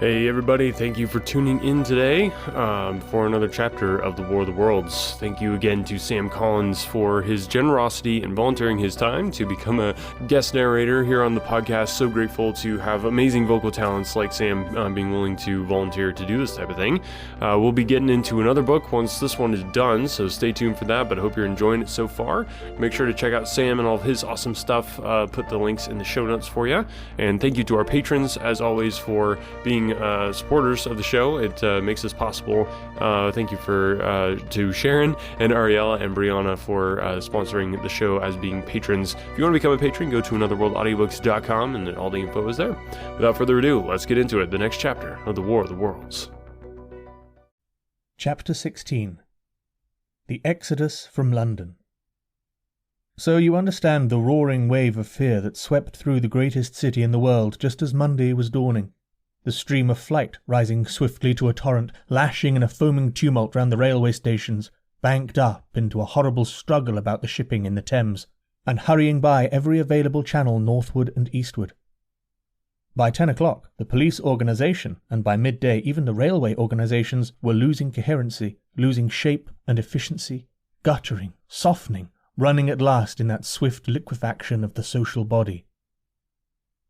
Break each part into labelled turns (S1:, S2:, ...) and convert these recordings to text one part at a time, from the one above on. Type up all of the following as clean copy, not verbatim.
S1: Hey everybody, thank you for tuning in today for another chapter of The War of the Worlds. Thank you again to Sam Collins for his generosity and volunteering his time to become a guest narrator here on the podcast. So grateful to have amazing vocal talents like Sam being willing to volunteer to do this type of thing. We'll be getting into another book once this one is done, so stay tuned for that, but I hope you're enjoying it so far. Make sure to check out Sam and all of his awesome stuff. Put the links in the show notes for you. And thank you to our patrons, as always, for being supporters of the show. It makes this possible. Thank you to Sharon and Ariella and Brianna for sponsoring the show as being patrons. If you want to become a patron, go to anotherworldaudiobooks.com and all the info is there. Without further ado, let's get into it. The next chapter of The War of the Worlds.
S2: Chapter 16. The Exodus from London. So you understand the roaring wave of fear that swept through the greatest city in the world just as Monday was dawning. The stream of flight rising swiftly to a torrent, lashing in a foaming tumult round the railway stations, banked up into a horrible struggle about the shipping in the Thames, and hurrying by every available channel northward and eastward. By 10 o'clock, the police organisation, and by midday even the railway organisations, were losing coherency, losing shape and efficiency, guttering, softening, running at last in that swift liquefaction of the social body.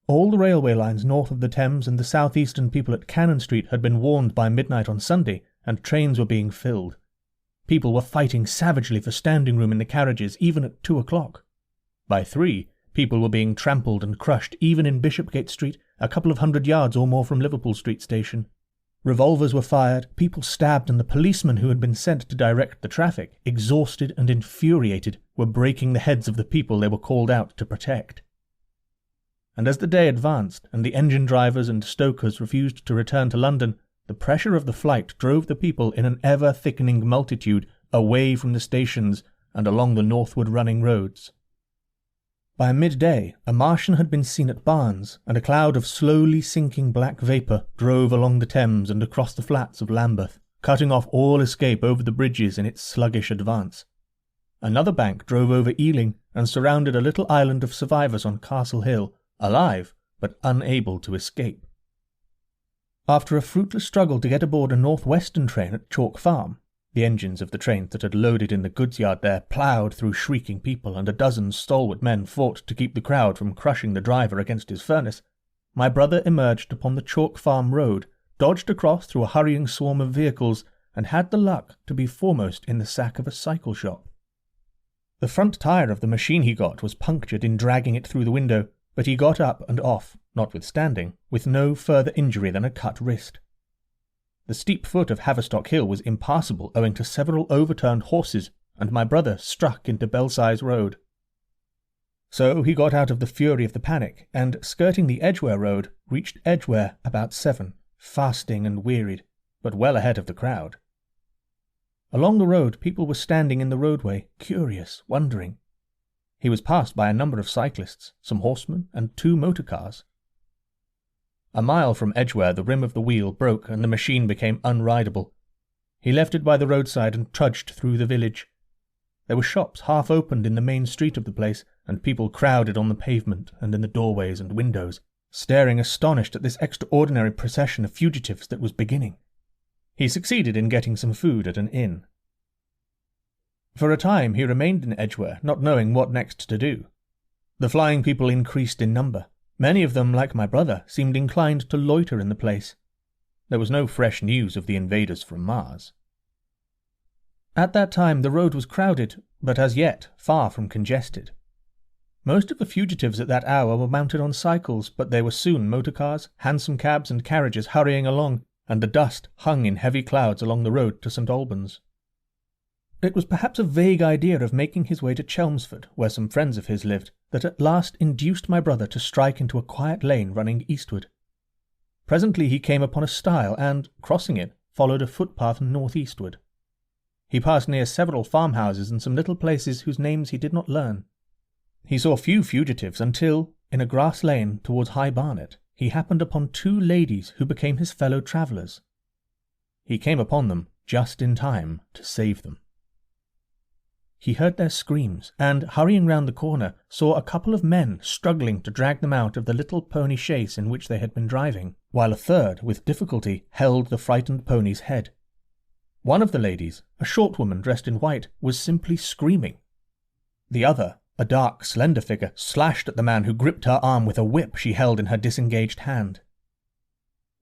S2: All the railway lines north of the Thames and the southeastern people at Cannon Street had been warned by midnight on Sunday, and trains were being filled. People were fighting savagely for standing room in the carriages, even at 2 o'clock. By 3, people were being trampled and crushed, even in Bishopgate Street, a couple of 100 yards or more from Liverpool Street Station. Revolvers were fired, people stabbed, and the policemen who had been sent to direct the traffic, exhausted and infuriated, were breaking the heads of the people they were called out to protect. And as the day advanced, and the engine drivers and stokers refused to return to London, the pressure of the flight drove the people in an ever-thickening multitude away from the stations and along the northward-running roads. By midday, a Martian had been seen at Barnes, and a cloud of slowly sinking black vapour drove along the Thames and across the flats of Lambeth, cutting off all escape over the bridges in its sluggish advance. Another bank drove over Ealing and surrounded a little island of survivors on Castle Hill, alive, but unable to escape. After a fruitless struggle to get aboard a northwestern train at Chalk Farm, the engines of the trains that had loaded in the goods yard there ploughed through shrieking people, and a dozen stalwart men fought to keep the crowd from crushing the driver against his furnace, my brother emerged upon the Chalk Farm road, dodged across through a hurrying swarm of vehicles, and had the luck to be foremost in the sack of a cycle shop. The front tyre of the machine he got was punctured in dragging it through the window, but he got up and off, notwithstanding, with no further injury than a cut wrist. The steep foot of Haverstock Hill was impassable owing to several overturned horses, and my brother struck into Belsize Road. So he got out of the fury of the panic, and, skirting the Edgware Road, reached Edgware about 7, fasting and wearied, but well ahead of the crowd. Along the road people were standing in the roadway, curious, wondering. He was passed by a number of cyclists, some horsemen, and 2 motor cars. A mile from Edgware the rim of the wheel broke and the machine became unrideable. He left it by the roadside and trudged through the village. There were shops half opened in the main street of the place, and people crowded on the pavement and in the doorways and windows, staring astonished at this extraordinary procession of fugitives that was beginning. He succeeded in getting some food at an inn. For a time he remained in Edgware, not knowing what next to do. The flying people increased in number. Many of them, like my brother, seemed inclined to loiter in the place. There was no fresh news of the invaders from Mars. At that time the road was crowded, but as yet far from congested. Most of the fugitives at that hour were mounted on cycles, but there were soon motor cars, hansom cabs and carriages hurrying along, and the dust hung in heavy clouds along the road to St. Albans. It was perhaps a vague idea of making his way to Chelmsford, where some friends of his lived, that at last induced my brother to strike into a quiet lane running eastward. Presently he came upon a stile and, crossing it, followed a footpath northeastward. He passed near several farmhouses and some little places whose names he did not learn. He saw few fugitives until, in a grass lane towards High Barnet, he happened upon 2 ladies who became his fellow travellers. He came upon them just in time to save them. He heard their screams and, hurrying round the corner, saw a couple of men struggling to drag them out of the little pony chaise in which they had been driving, while a third, with difficulty, held the frightened pony's head. One of the ladies, a short woman dressed in white, was simply screaming. The other, a dark, slender figure, slashed at the man who gripped her arm with a whip she held in her disengaged hand.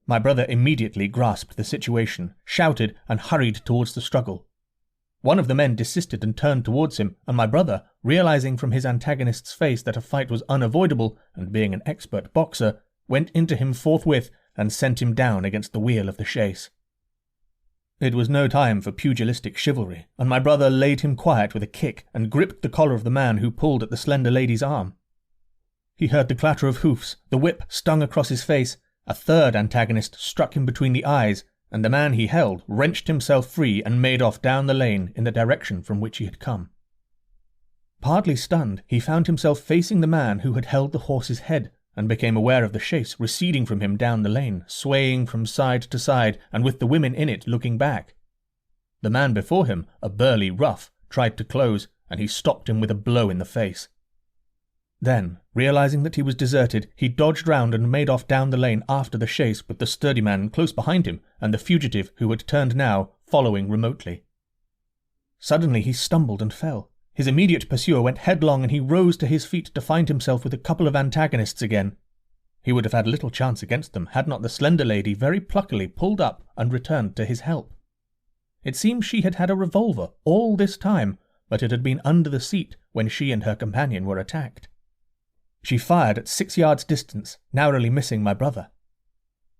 S2: My brother immediately grasped the situation, shouted, and hurried towards the struggle. One of the men desisted and turned towards him, and my brother, realizing from his antagonist's face that a fight was unavoidable, and being an expert boxer, went into him forthwith and sent him down against the wheel of the chaise. It was no time for pugilistic chivalry, and my brother laid him quiet with a kick and gripped the collar of the man who pulled at the slender lady's arm. He heard the clatter of hoofs, the whip stung across his face, a third antagonist struck him between the eyes, and the man he held wrenched himself free and made off down the lane in the direction from which he had come. Partly stunned, he found himself facing the man who had held the horse's head, and became aware of the chaise receding from him down the lane, swaying from side to side, and with the women in it looking back. The man before him, a burly rough, tried to close, and he stopped him with a blow in the face. Then, realizing that he was deserted, he dodged round and made off down the lane after the chaise with the sturdy man close behind him and the fugitive, who had turned now, following remotely. Suddenly he stumbled and fell. His immediate pursuer went headlong and he rose to his feet to find himself with a couple of antagonists again. He would have had little chance against them had not the slender lady very pluckily pulled up and returned to his help. It seemed she had had a revolver all this time, but it had been under the seat when she and her companion were attacked. She fired at 6 yards distance, narrowly missing my brother.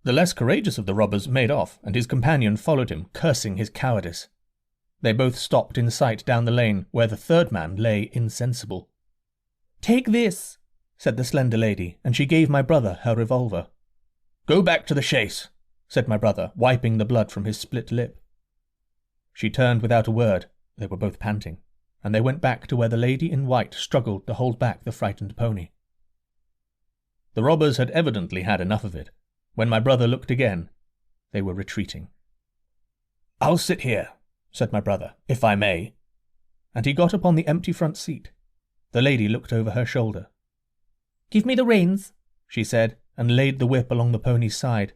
S2: The less courageous of the robbers made off, and his companion followed him, cursing his cowardice. They both stopped in sight down the lane, where the third man lay insensible. "Take this," said the slender lady, and she gave my brother her revolver. "Go back to the chaise," said my brother, wiping the blood from his split lip. She turned without a word, they were both panting, and they went back to where the lady in white struggled to hold back the frightened pony. The robbers had evidently had enough of it. When my brother looked again, they were retreating. "I'll sit here," said my brother, "if I may." And he got upon the empty front seat. The lady looked over her shoulder. "Give me the reins," she said, and laid the whip along the pony's side.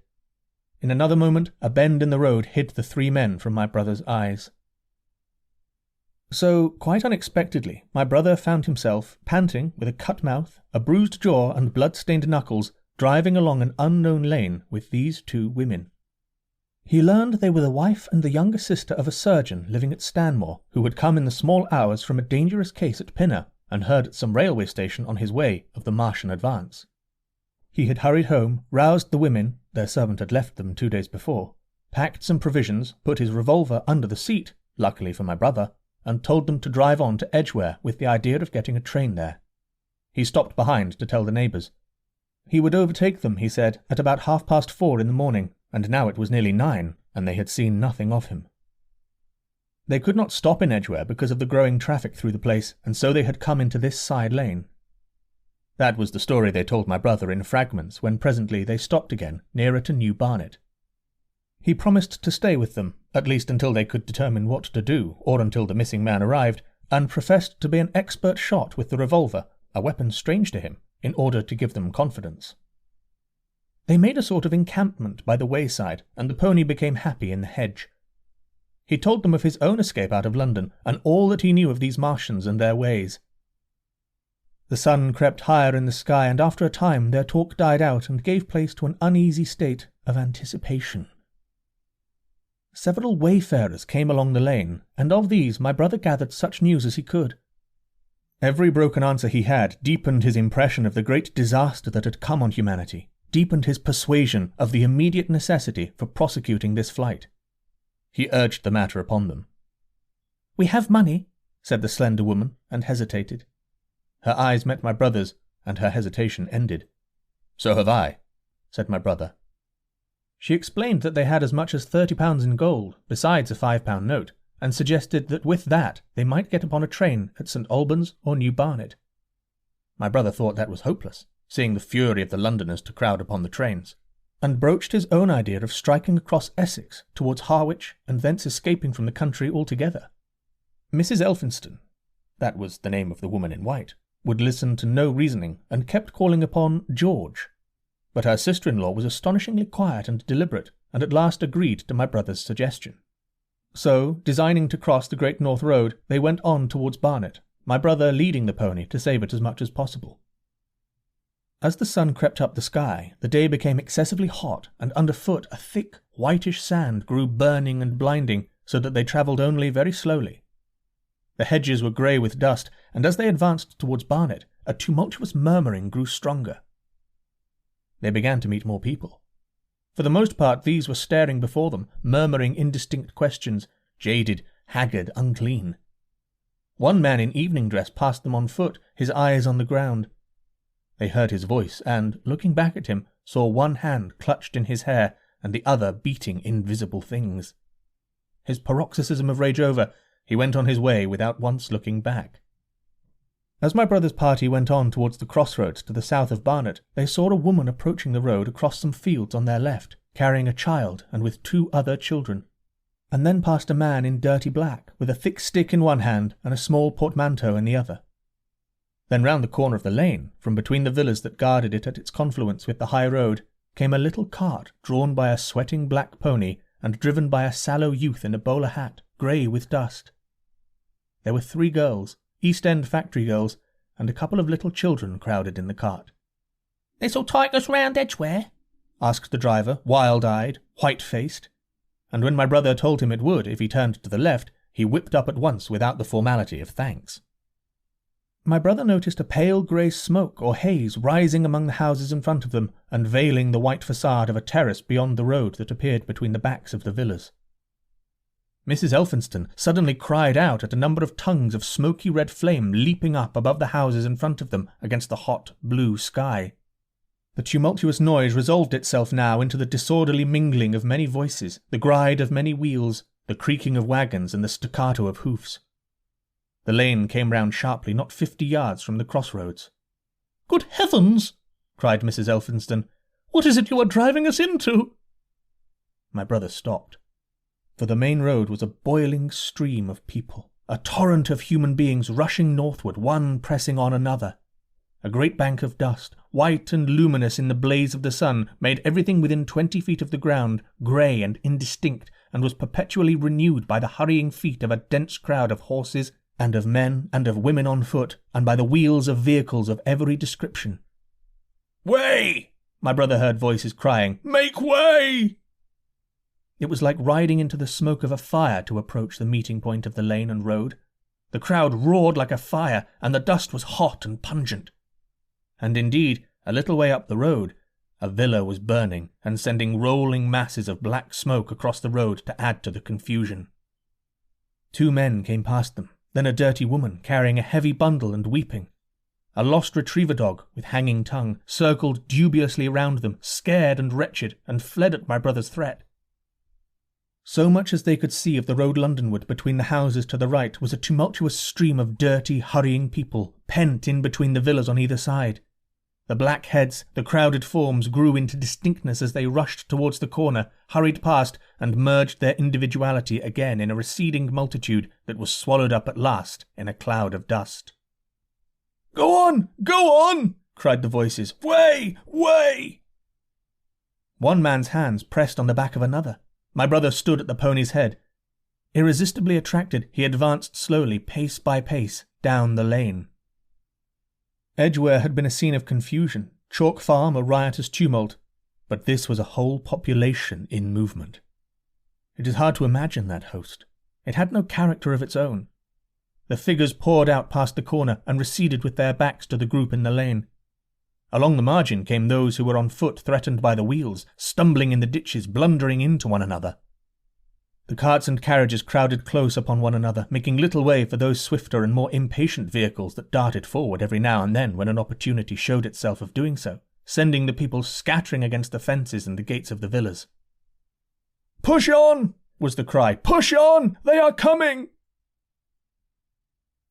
S2: In another moment, a bend in the road hid the 3 men from my brother's eyes. So, quite unexpectedly, my brother found himself, panting, with a cut mouth, a bruised jaw and blood-stained knuckles, driving along an unknown lane with these 2 women. He learned they were the wife and the younger sister of a surgeon living at Stanmore, who had come in the small hours from a dangerous case at Pinner, and heard at some railway station on his way of the Martian advance. He had hurried home, roused the women, their servant had left them 2 days before, packed some provisions, put his revolver under the seat, luckily for my brother, and told them to drive on to Edgware with the idea of getting a train there. He stopped behind to tell the neighbours. He would overtake them, he said, at about 4:30 in the morning, and now it was nearly 9, and they had seen nothing of him. They could not stop in Edgware because of the growing traffic through the place, and so they had come into this side lane. That was the story they told my brother in fragments when presently they stopped again, nearer to New Barnet. He promised to stay with them, at least until they could determine what to do, or until the missing man arrived, and professed to be an expert shot with the revolver, a weapon strange to him, in order to give them confidence. They made a sort of encampment by the wayside, and the pony became happy in the hedge. He told them of his own escape out of London, and all that he knew of these Martians and their ways. The sun crept higher in the sky, and after a time their talk died out and gave place to an uneasy state of anticipation. Several wayfarers came along the lane, and of these my brother gathered such news as he could. Every broken answer he had deepened his impression of the great disaster that had come on humanity, deepened his persuasion of the immediate necessity for prosecuting this flight. He urged the matter upon them. "We have money," said the slender woman, and hesitated. Her eyes met my brother's, and her hesitation ended. "So have I," said my brother. She explained that they had as much as £30 in gold, besides a £5 note, and suggested that with that they might get upon a train at St. Albans or New Barnet. My brother thought that was hopeless, seeing the fury of the Londoners to crowd upon the trains, and broached his own idea of striking across Essex towards Harwich and thence escaping from the country altogether. Mrs. Elphinston, that was the name of the woman in white, would listen to no reasoning and kept calling upon George. But her sister-in-law was astonishingly quiet and deliberate, and at last agreed to my brother's suggestion. So, designing to cross the Great North Road, they went on towards Barnet, my brother leading the pony to save it as much as possible. As the sun crept up the sky, the day became excessively hot, and underfoot a thick, whitish sand grew burning and blinding, so that they travelled only very slowly. The hedges were grey with dust, and as they advanced towards Barnet, a tumultuous murmuring grew stronger. They began to meet more people. For the most part these were staring before them, murmuring indistinct questions, jaded, haggard, unclean. One man in evening dress passed them on foot, his eyes on the ground. They heard his voice, and, looking back at him, saw one hand clutched in his hair, and the other beating invisible things. His paroxysm of rage over, he went on his way without once looking back. As my brother's party went on towards the crossroads to the south of Barnet, they saw a woman approaching the road across some fields on their left, carrying a child and with 2 other children, and then passed a man in dirty black, with a thick stick in one hand and a small portmanteau in the other. Then round the corner of the lane, from between the villas that guarded it at its confluence with the high road, came a little cart drawn by a sweating black pony and driven by a sallow youth in a bowler hat, grey with dust. There were 3 girls, East End factory girls, and a couple of little children crowded in the cart. "This'll take us round Edgware?" asked the driver, wild-eyed, white-faced, and when my brother told him it would if he turned to the left, he whipped up at once without the formality of thanks. My brother noticed a pale grey smoke or haze rising among the houses in front of them and veiling the white facade of a terrace beyond the road that appeared between the backs of the villas. Mrs. Elphinston suddenly cried out at a number of tongues of smoky red flame leaping up above the houses in front of them against the hot blue sky. The tumultuous noise resolved itself now into the disorderly mingling of many voices, the gride of many wheels, the creaking of wagons and the staccato of hoofs. The lane came round sharply not 50 yards from the crossroads. "Good heavens!" cried Mrs. Elphinston. "What is it you are driving us into?" My brother stopped. For the main road was a boiling stream of people, a torrent of human beings rushing northward, one pressing on another. A great bank of dust, white and luminous in the blaze of the sun, made everything within 20 feet of the ground grey and indistinct, and was perpetually renewed by the hurrying feet of a dense crowd of horses, and of men and of women on foot, and by the wheels of vehicles of every description. "Way!" my brother heard voices crying. "Make way!" It was like riding into the smoke of a fire to approach the meeting point of the lane and road. The crowd roared like a fire, and the dust was hot and pungent. And indeed, a little way up the road, a villa was burning and sending rolling masses of black smoke across the road to add to the confusion. 2 men came past them, then a dirty woman carrying a heavy bundle and weeping. A lost retriever dog, with hanging tongue, circled dubiously around them, scared and wretched, and fled at my brother's threat. So much as they could see of the road Londonward between the houses to the right was a tumultuous stream of dirty, hurrying people, pent in between the villas on either side. The black heads, the crowded forms grew into distinctness as they rushed towards the corner, hurried past, and merged their individuality again in a receding multitude that was swallowed up at last in a cloud of dust. "Go on! Go on!" cried the voices. "Way! Way!" One man's hands pressed on the back of another. My brother stood at the pony's head. Irresistibly attracted, he advanced slowly, pace by pace, down the lane. Edgware had been a scene of confusion, Chalk Farm a riotous tumult, but this was a whole population in movement. It is hard to imagine that host. It had no character of its own. The figures poured out past the corner and receded with their backs to the group in the lane. Along the margin came those who were on foot, threatened by the wheels, stumbling in the ditches, blundering into one another. The carts and carriages crowded close upon one another, making little way for those swifter and more impatient vehicles that darted forward every now and then when an opportunity showed itself of doing so, sending the people scattering against the fences and the gates of the villas. "Push on!" was the cry. "Push on! They are coming!"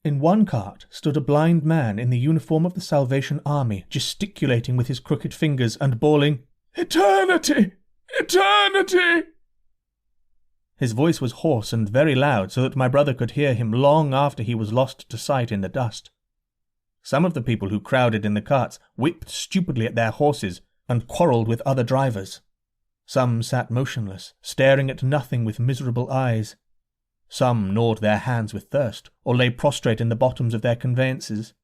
S2: In one cart stood a blind man in the uniform of the Salvation Army, gesticulating with his crooked fingers and bawling, "Eternity! Eternity!" His voice was hoarse and very loud, so that my brother could hear him long after he was lost to sight in the dust. Some of the people who crowded in the carts whipped stupidly at their horses and quarrelled with other drivers. Some sat motionless, staring at nothing with miserable eyes. Some gnawed their hands with thirst, or lay prostrate in the bottoms of their conveyances.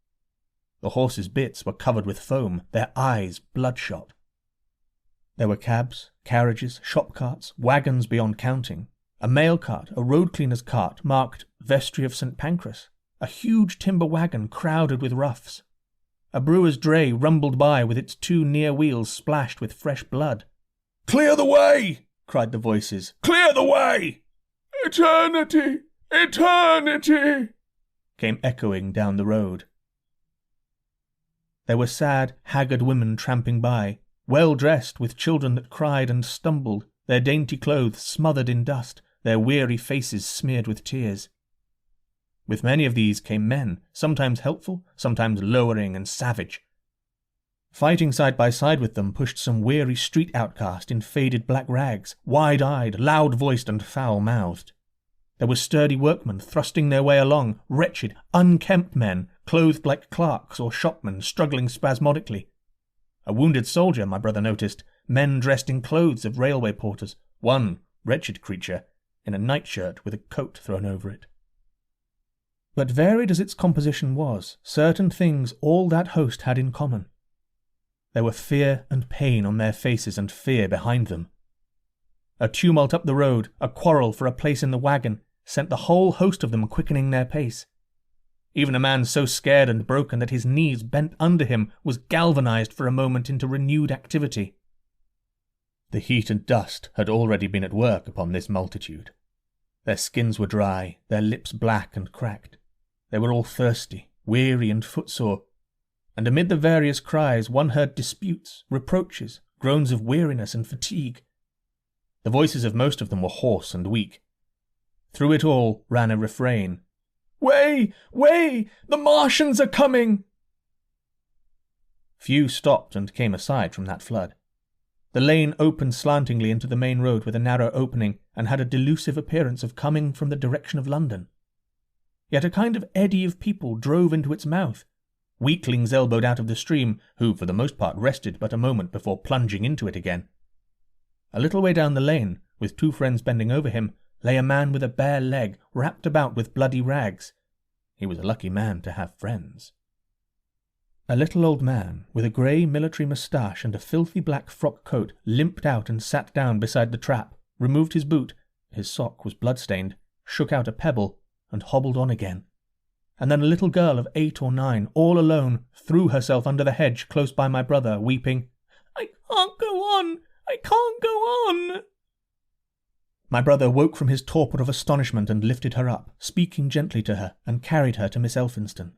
S2: The horses' bits were covered with foam, their eyes bloodshot. There were cabs, carriages, shop carts, wagons beyond counting, a mail cart, a road cleaner's cart marked Vestry of St. Pancras, a huge timber wagon crowded with roughs. A brewer's dray rumbled by with its 2 near wheels splashed with fresh blood.
S3: "Clear the way!"
S2: cried the voices.
S3: "Clear the way!" "Eternity! Eternity!"
S2: came echoing down the road. There were sad, haggard women tramping by, well dressed, with children that cried and stumbled, their dainty clothes smothered in dust, their weary faces smeared with tears. With many of these came men, sometimes helpful, sometimes lowering and savage. Fighting side by side with them pushed some weary street outcast in faded black rags, wide-eyed, loud-voiced and foul-mouthed. There were sturdy workmen thrusting their way along, wretched, unkempt men, clothed like clerks or shopmen, struggling spasmodically. A wounded soldier, my brother noticed, men dressed in clothes of railway porters, one, wretched creature, in a nightshirt with a coat thrown over it. But varied as its composition was, certain things all that host had in common. There were fear and pain on their faces and fear behind them. A tumult up the road, a quarrel for a place in the wagon, sent the whole host of them quickening their pace. Even a man so scared and broken that his knees bent under him was galvanized for a moment into renewed activity. The heat and dust had already been at work upon this multitude. Their skins were dry, their lips black and cracked. They were all thirsty, weary and footsore, and amid the various cries one heard disputes, reproaches, groans of weariness and fatigue. The voices of most of them were hoarse and weak. Through it all ran a refrain. "Way! Way! The Martians are coming!" Few stopped and came aside from that flood. The lane opened slantingly into the main road with a narrow opening, and had a delusive appearance of coming from the direction of London. Yet a kind of eddy of people drove into its mouth. Weaklings elbowed out of the stream, who for the most part rested but a moment before plunging into it again. A little way down the lane, with 2 friends bending over him, lay a man with a bare leg wrapped about with bloody rags. He was a lucky man to have friends. A little old man, with a grey military moustache and a filthy black frock coat, limped out and sat down beside the trap, removed his boot, his sock was blood-stained, shook out a pebble, and hobbled on again. And then a little girl of 8 or 9, all alone, threw herself under the hedge close by my brother, weeping, "I can't go on! I can't go on!" My brother woke from his torpor of astonishment and lifted her up, speaking gently to her, and carried her to Miss Elphinston.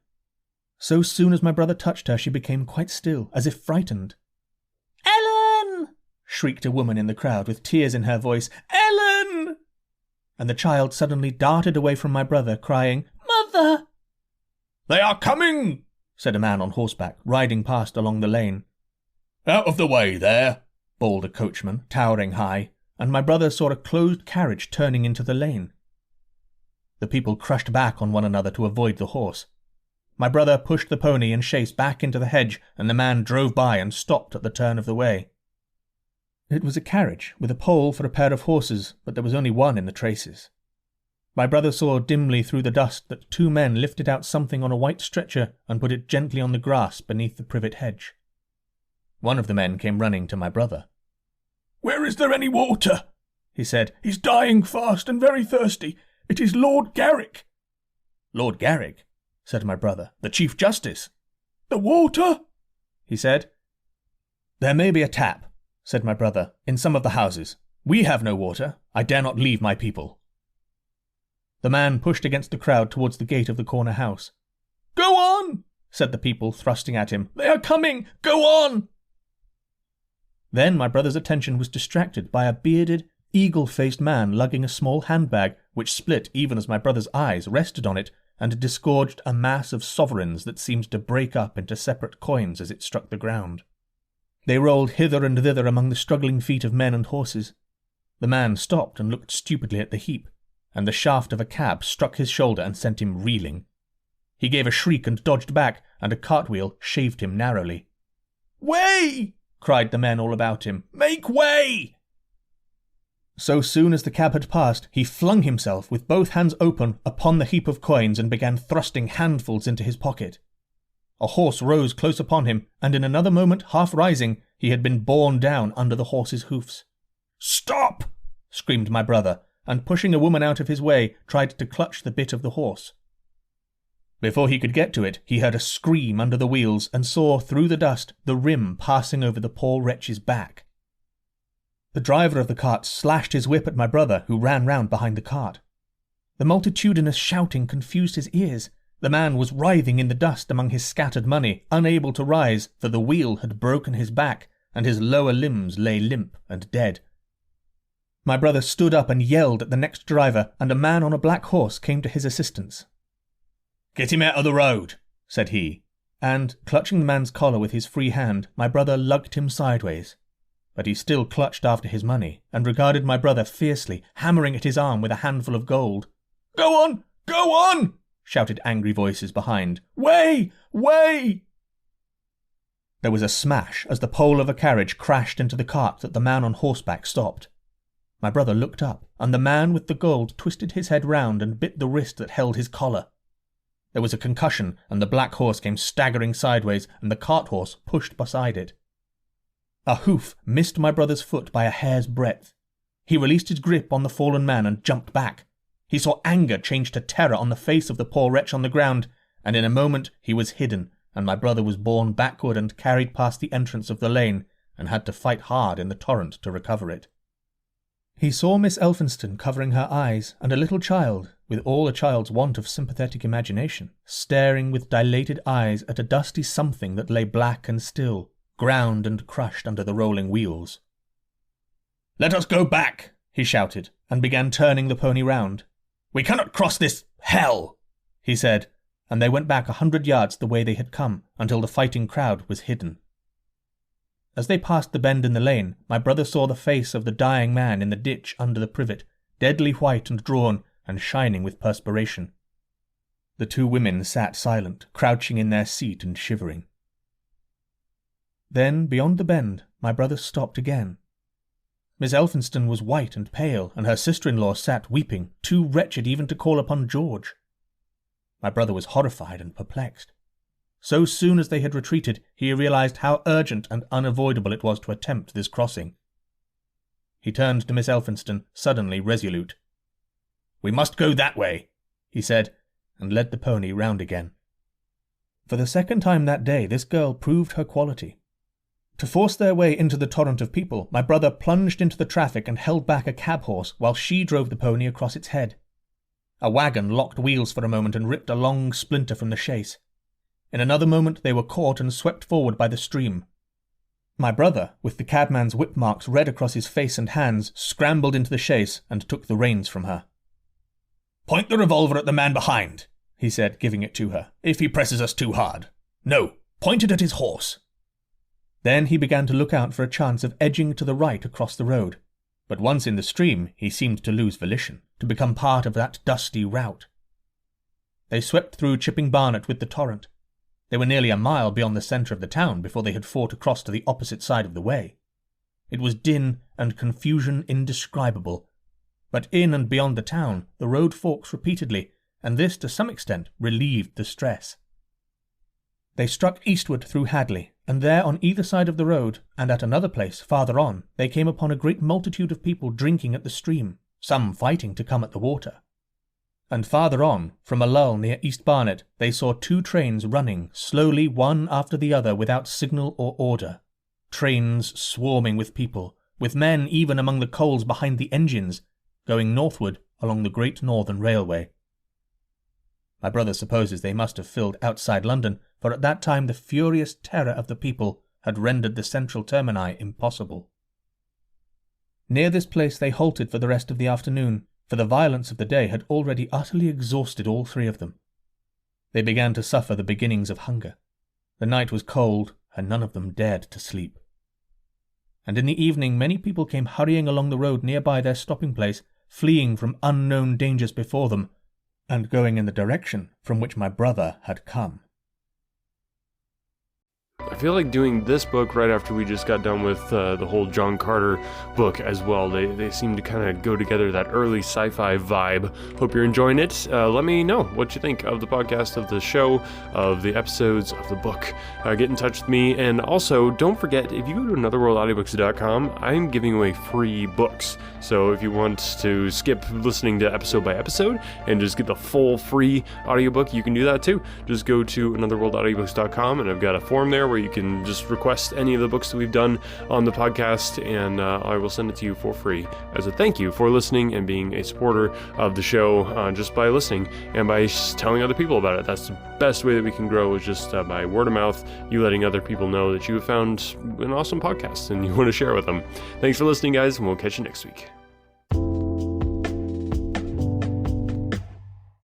S2: So soon as my brother touched her, she became quite still, as if frightened. "Ellen!" shrieked a woman in the crowd, with tears in her voice. "Ellen!" And the child suddenly darted away from my brother, crying, "Mother!"
S3: "They are coming!"
S2: said a man on horseback, riding past along the lane.
S3: "Out of the way there!"
S2: bawled a coachman, towering high, and my brother saw a closed carriage turning into the lane. The people crushed back on one another to avoid the horse. My brother pushed the pony and chaise back into the hedge, and the man drove by and stopped at the turn of the way. It was a carriage, with a pole for a pair of horses, but there was only one in the traces. My brother saw dimly through the dust that 2 men lifted out something on a white stretcher and put it gently on the grass beneath the privet hedge. One of the men came running to my brother.
S3: "Where is there any water?"
S2: he said.
S3: "He's dying fast and very thirsty. It is Lord Garrick."
S2: "Lord Garrick?" said my brother. "The Chief Justice."
S3: "The water?"
S2: he said. "There may be a tap," said my brother, "in some of the houses. We have no water. I dare not leave my people." The man pushed against the crowd towards the gate of the corner house.
S3: "Go on!"
S2: said the people, thrusting at him.
S3: "They are coming! Go on!"
S2: Then my brother's attention was distracted by a bearded, eagle-faced man lugging a small handbag, which split even as my brother's eyes rested on it, and disgorged a mass of sovereigns that seemed to break up into separate coins as it struck the ground. They rolled hither and thither among the struggling feet of men and horses. The man stopped and looked stupidly at the heap, and the shaft of a cab struck his shoulder and sent him reeling. He gave a shriek and dodged back, and a cartwheel shaved him narrowly.
S3: "Way!"
S2: cried the men all about him.
S3: "Make way!"
S2: So soon as the cab had passed, he flung himself with both hands open upon the heap of coins and began thrusting handfuls into his pocket. A horse rose close upon him, and in another moment, half rising, he had been borne down under the horse's hoofs.
S3: "Stop!"
S2: screamed my brother, and pushing a woman out of his way, tried to clutch the bit of the horse. Before he could get to it, he heard a scream under the wheels and saw, through the dust, the rim passing over the poor wretch's back. The driver of the cart slashed his whip at my brother, who ran round behind the cart. The multitudinous shouting confused his ears. The man was writhing in the dust among his scattered money, unable to rise, for the wheel had broken his back, and his lower limbs lay limp and dead. My brother stood up and yelled at the next driver, and a man on a black horse came to his assistance.
S3: "Get him out of the road,"
S2: said he, and, clutching the man's collar with his free hand, my brother lugged him sideways. But he still clutched after his money, and regarded my brother fiercely, hammering at his arm with a handful of gold.
S3: "Go on! Go on!"
S2: shouted angry voices behind.
S3: "Way! Way!"
S2: There was a smash as the pole of a carriage crashed into the cart that the man on horseback stopped. My brother looked up, and the man with the gold twisted his head round and bit the wrist that held his collar. There was a concussion, and the black horse came staggering sideways, and the cart horse pushed beside it. A hoof missed my brother's foot by a hair's breadth. He released his grip on the fallen man and jumped back. He saw anger change to terror on the face of the poor wretch on the ground, and in a moment he was hidden, and my brother was borne backward and carried past the entrance of the lane, and had to fight hard in the torrent to recover it. He saw Miss Elphinston covering her eyes, and a little child, with all a child's want of sympathetic imagination, staring with dilated eyes at a dusty something that lay black and still, ground and crushed under the rolling wheels.
S3: "Let us go back,"
S2: he shouted, and began turning the pony round.
S3: "We cannot cross this hell,"
S2: he said, and they went back 100 yards the way they had come, until the fighting crowd was hidden. As they passed the bend in the lane, my brother saw the face of the dying man in the ditch under the privet, deadly white and drawn, and shining with perspiration. The two women sat silent, crouching in their seat and shivering. Then, beyond the bend, my brother stopped again. Miss Elphinston was white and pale, and her sister-in-law sat weeping, too wretched even to call upon George. My brother was horrified and perplexed. So soon as they had retreated, he realized how urgent and unavoidable it was to attempt this crossing. He turned to Miss Elphinston, suddenly resolute. "We must go that way," he said, and led the pony round again. For the second time that day, this girl proved her quality. To force their way into the torrent of people, my brother plunged into the traffic and held back a cab horse while she drove the pony across its head. A wagon locked wheels for a moment and ripped a long splinter from the chaise. In another moment they were caught and swept forward by the stream. My brother, with the cabman's whip marks red across his face and hands, scrambled into the chaise and took the reins from her.
S3: "Point the revolver at the man behind," he said, giving it to her, "if he presses us too hard. No, point it at his horse."
S2: Then he began to look out for a chance of edging to the right across the road. But once in the stream, he seemed to lose volition, to become part of that dusty rout. They swept through Chipping Barnet with the torrent. They were nearly a mile beyond the centre of the town before they had fought across to the opposite side of the way. It was din and confusion indescribable. But in and beyond the town, the road forks repeatedly, and this to some extent relieved the stress. They struck eastward through Hadley, and there on either side of the road, and at another place farther on, they came upon a great multitude of people drinking at the stream, some fighting to come at the water. And farther on, from a lull near East Barnet, they saw two trains running, slowly one after the other without signal or order. Trains swarming with people, with men even among the coals behind the engines, going northward along the Great Northern Railway. My brother supposes they must have filled outside London, for at that time the furious terror of the people had rendered the central termini impossible. Near this place they halted for the rest of the afternoon, for the violence of the day had already utterly exhausted all three of them. They began to suffer the beginnings of hunger. The night was cold, and none of them dared to sleep. and in the evening many people came hurrying along the road nearby their stopping place, fleeing from unknown dangers before them, and going in the direction from which my brother had come.
S1: I feel like doing this book right after we just got done with the whole John Carter book as well. They seem to kind of go together, that early sci-fi vibe. Hope you're enjoying it. Let me know what you think of the podcast, of the show, of the episodes, of the book. Get in touch with me. And also, don't forget, if you go to anotherworldaudiobooks.com, I'm giving away free books. So if you want to skip listening to episode by episode and just get the full free audiobook, you can do that too. Just go to anotherworldaudiobooks.com, and I've got a form there where you can just request any of the books that we've done on the podcast, and I will send it to you for free as a thank you for listening and being a supporter of the show, just by listening and by telling other people about it. That's the best way that we can grow, is just by word of mouth, you letting other people know that you have found an awesome podcast and you want to share it with them. Thanks for listening, guys, and we'll catch you next week.